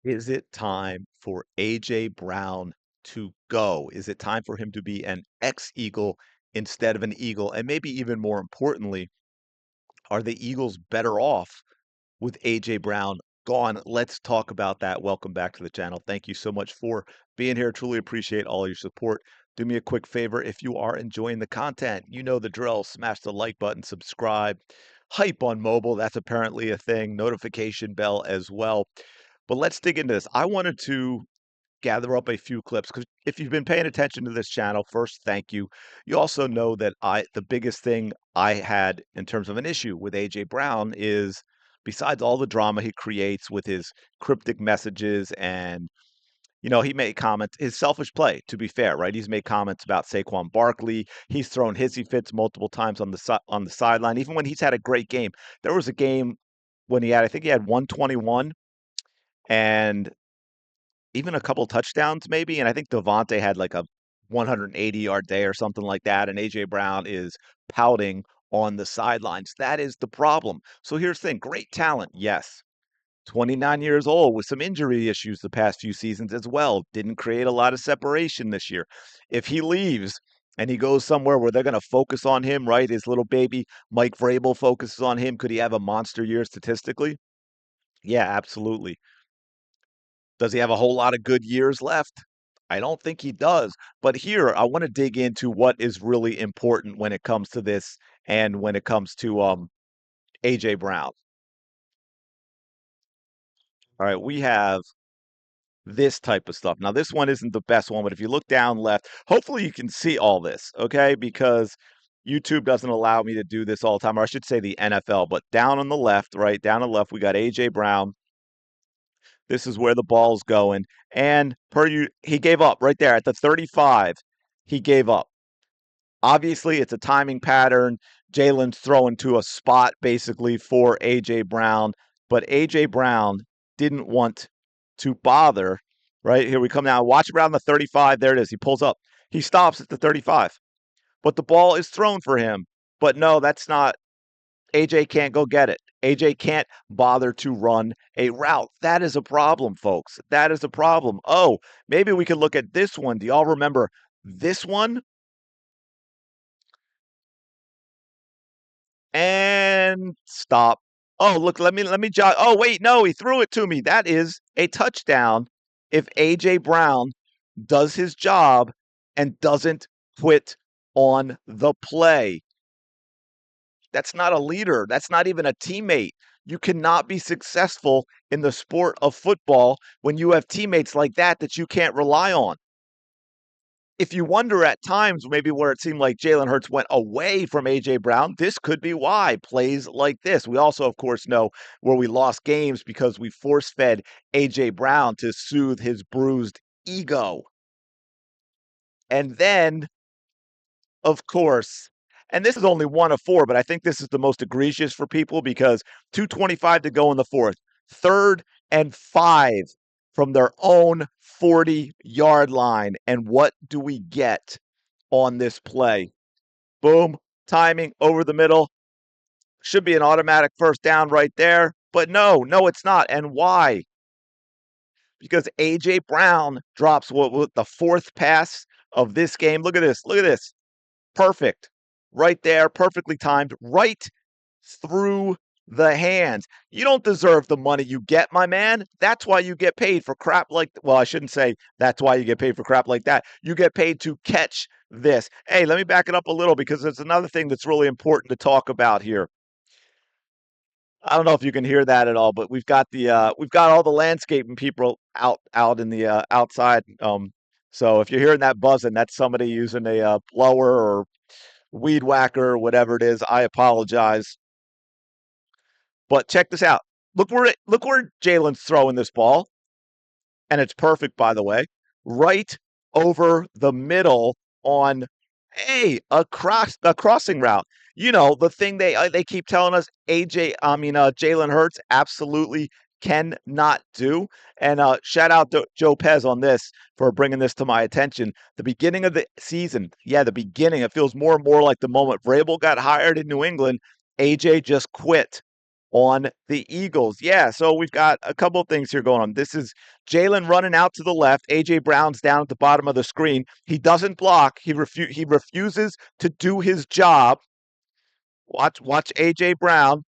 Is it time for AJ Brown to go? Is it time for him to be an ex-Eagle instead of an Eagle? And maybe even more importantly, are the Eagles better off with AJ Brown gone? Let's talk about that. Welcome back to the channel. Thank you so much for being here. Truly appreciate all your support. Do me a quick favor if you are enjoying the content. You know the drill. Smash the like button, subscribe. Hype on mobile, that's apparently a thing. Notification bell as well. But let's dig into this. I wanted to gather up a few clips because if you've been paying attention to this channel, first, thank you. You also know that the biggest thing I had in terms of an issue with AJ Brown is besides all the drama he creates with his cryptic messages and he made comments, his selfish play, to be fair, right? He's made comments about Saquon Barkley. He's thrown hissy fits multiple times on the sideline, even when he's had a great game. There was a game when I think he had 121 and even a couple touchdowns maybe, and I think Devontae had like a 180-yard day or something like that, and AJ Brown is pouting on the sidelines. That is the problem. So here's the thing, great talent, yes. 29 years old with some injury issues the past few seasons as well. Didn't create a lot of separation this year. If he leaves and he goes somewhere where they're going to focus on him, right? His little baby Mike Vrabel focuses on him. Could he have a monster year statistically? Yeah, absolutely. Does he have a whole lot of good years left? I don't think he does. But here, I want to dig into what is really important when it comes to this and when it comes to AJ Brown. All right, we have this type of stuff. Now, this one isn't the best one, but if you look down left, hopefully you can see all this, okay? Because YouTube doesn't allow me to do this all the time, or I should say the NFL. But down on the left, right, down on the left, we got AJ Brown. This is where the ball's going. And he gave up right there at the 35. He gave up. Obviously, it's a timing pattern. Jalen's throwing to a spot basically for AJ Brown, but AJ Brown didn't want to bother. Right here we come now. Watch around the 35. There it is. He pulls up. He stops at the 35, but the ball is thrown for him. But no, that's not. AJ can't go get it. AJ can't bother to run a route. That is a problem, folks. That is a problem. Oh, maybe we could look at this one. Do y'all remember this one? And stop. Oh, look, let me jog. Oh, wait, no, he threw it to me. That is a touchdown if AJ Brown does his job and doesn't quit on the play. That's not a leader. That's not even a teammate. You cannot be successful in the sport of football when you have teammates like that you can't rely on. If you wonder at times maybe where it seemed like Jalen Hurts went away from AJ Brown, this could be why plays like this. We also, of course, know where we lost games because we force fed AJ Brown to soothe his bruised ego. And then, of course, and this is only one of four, but I think this is the most egregious for people because 2:25 to go in the fourth, 3rd and 5 from their own 40-yard line. And what do we get on this play? Boom, timing over the middle. Should be an automatic first down right there. But no, it's not. And why? Because AJ Brown drops what the fourth pass of this game. Look at this. Look at this. Perfect. Right there, perfectly timed, right through the hands. You don't deserve the money you get, my man. That's why you get paid for crap like, well, I shouldn't say that's why you get paid for crap like that. You get paid to catch this. Hey, let me back it up a little because there's another thing that's really important to talk about here. I don't know if you can hear that at all, but we've got all the landscaping people out in the outside. So if you're hearing that buzzing, that's somebody using a blower or weed whacker, whatever it is. I apologize. But check this out. Look where Jalen's throwing this ball, and it's perfect, by the way. Right over the middle on a crossing route. You know, the thing they keep telling us Jalen Hurts absolutely cannot do. And shout out to Joe Pez on this for bringing this to my attention. The beginning of the season, yeah, the beginning, it feels more and more like the moment Vrabel got hired in New England, AJ just quit. on the Eagles. Yeah, so we've got a couple of things here going on. This is Jalen running out to the left. A.J. Brown's down at the bottom of the screen. He doesn't block. He refuses to do his job. Watch A.J. Brown.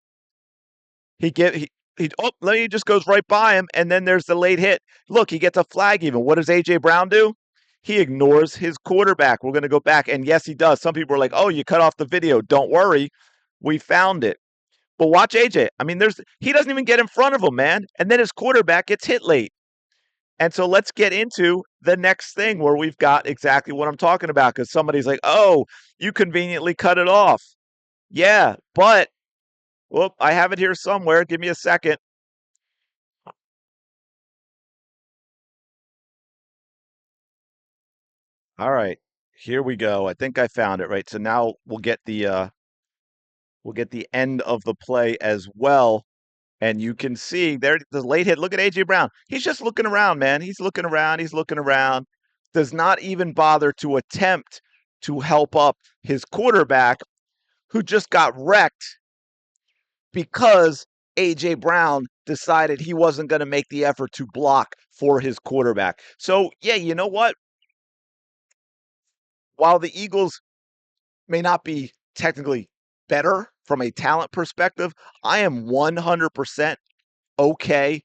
He get he oh, he just goes right by him, and then there's the late hit. Look, he gets a flag even. What does A.J. Brown do? He ignores his quarterback. We're going to go back, and yes, he does. Some people are like, "Oh, you cut off the video." Don't worry, we found it. But watch AJ. I mean, he doesn't even get in front of him, man. And then his quarterback gets hit late. And so let's get into the next thing where we've got exactly what I'm talking about because somebody's like, oh, you conveniently cut it off. Yeah, but, well, I have it here somewhere. Give me a second. All right, here we go. I think I found it, right? So now we'll get the end of the play as well. And you can see there the late hit. Look at AJ Brown. He's just looking around, man. He's looking around. He's looking around. Does not even bother to attempt to help up his quarterback who just got wrecked because AJ Brown decided he wasn't going to make the effort to block for his quarterback. So, yeah, you know what? While the Eagles may not be technically better from a talent perspective, I am 100% okay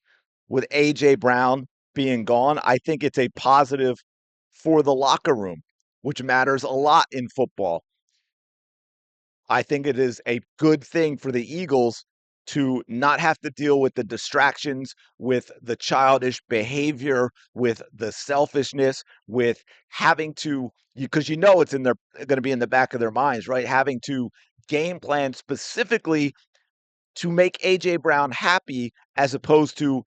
with AJ Brown being gone. I think it's a positive for the locker room, which matters a lot in football. I think it is a good thing for the Eagles to not have to deal with the distractions, with the childish behavior, with the selfishness, with having to, because you know it's in their going to be in the back of their minds, right? Having to game plan specifically to make AJ Brown happy as opposed to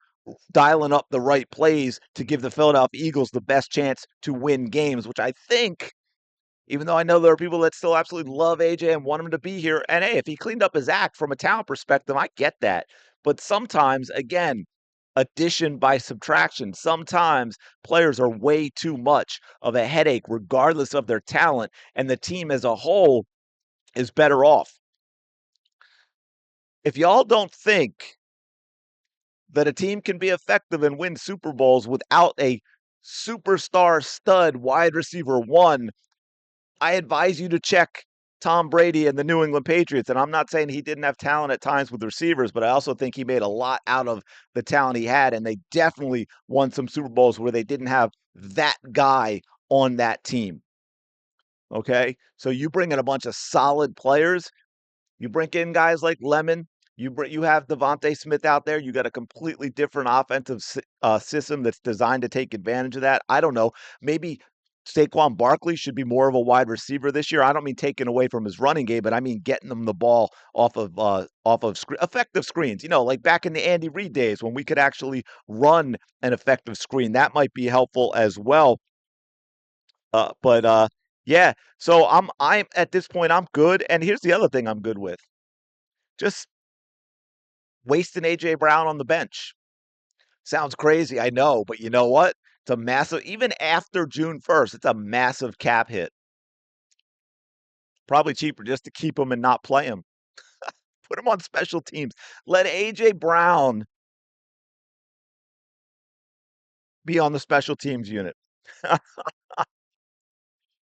dialing up the right plays to give the Philadelphia Eagles the best chance to win games, which I think, even though I know there are people that still absolutely love AJ and want him to be here. And hey, if he cleaned up his act from a talent perspective, I get that. But sometimes, again, addition by subtraction. Sometimes players are way too much of a headache, regardless of their talent, and the team as a whole is better off. If y'all don't think that a team can be effective and win Super Bowls without a superstar stud wide receiver one, I advise you to check Tom Brady and the New England Patriots. And I'm not saying he didn't have talent at times with receivers, but I also think he made a lot out of the talent he had. And they definitely won some Super Bowls where they didn't have that guy on that team. Okay. So you bring in a bunch of solid players, you bring in guys like Lemon. You have Devontae Smith out there. You got a completely different offensive system that's designed to take advantage of that. I don't know. Maybe Saquon Barkley should be more of a wide receiver this year. I don't mean taking away from his running game, but I mean getting them the ball off of effective screens. You know, like back in the Andy Reid days when we could actually run an effective screen. That might be helpful as well. But yeah. So I'm at this point I'm good. And here's the other thing I'm good with. Just wasting AJ Brown on the bench. Sounds crazy, I know, but you know what? It's a massive, even after June 1st, it's a massive cap hit. Probably cheaper just to keep him and not play him. Put him on special teams. Let AJ Brown be on the special teams unit.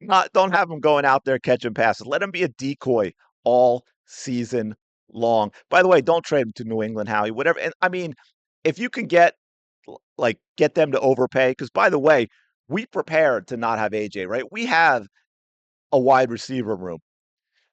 Not don't have him going out there catching passes. Let him be a decoy all season long. By the way, don't trade him to New England, Howie. Whatever. And I mean, if you can get them to overpay, because by the way, we prepared to not have AJ, right? We have a wide receiver room.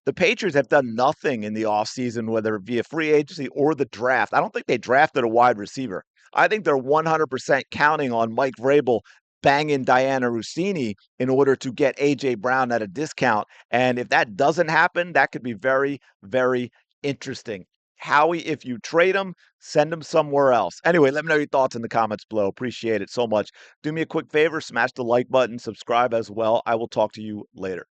The Patriots have done nothing in the offseason, whether via free agency or the draft. I don't think they drafted a wide receiver. I think they're 100% counting on Mike Vrabel banging Diana Rossini in order to get A.J. Brown at a discount. And if that doesn't happen, that could be very, very interesting. Howie, if you trade him, send him somewhere else. Anyway, let me know your thoughts in the comments below. Appreciate it so much. Do me a quick favor, smash the like button, subscribe as well. I will talk to you later.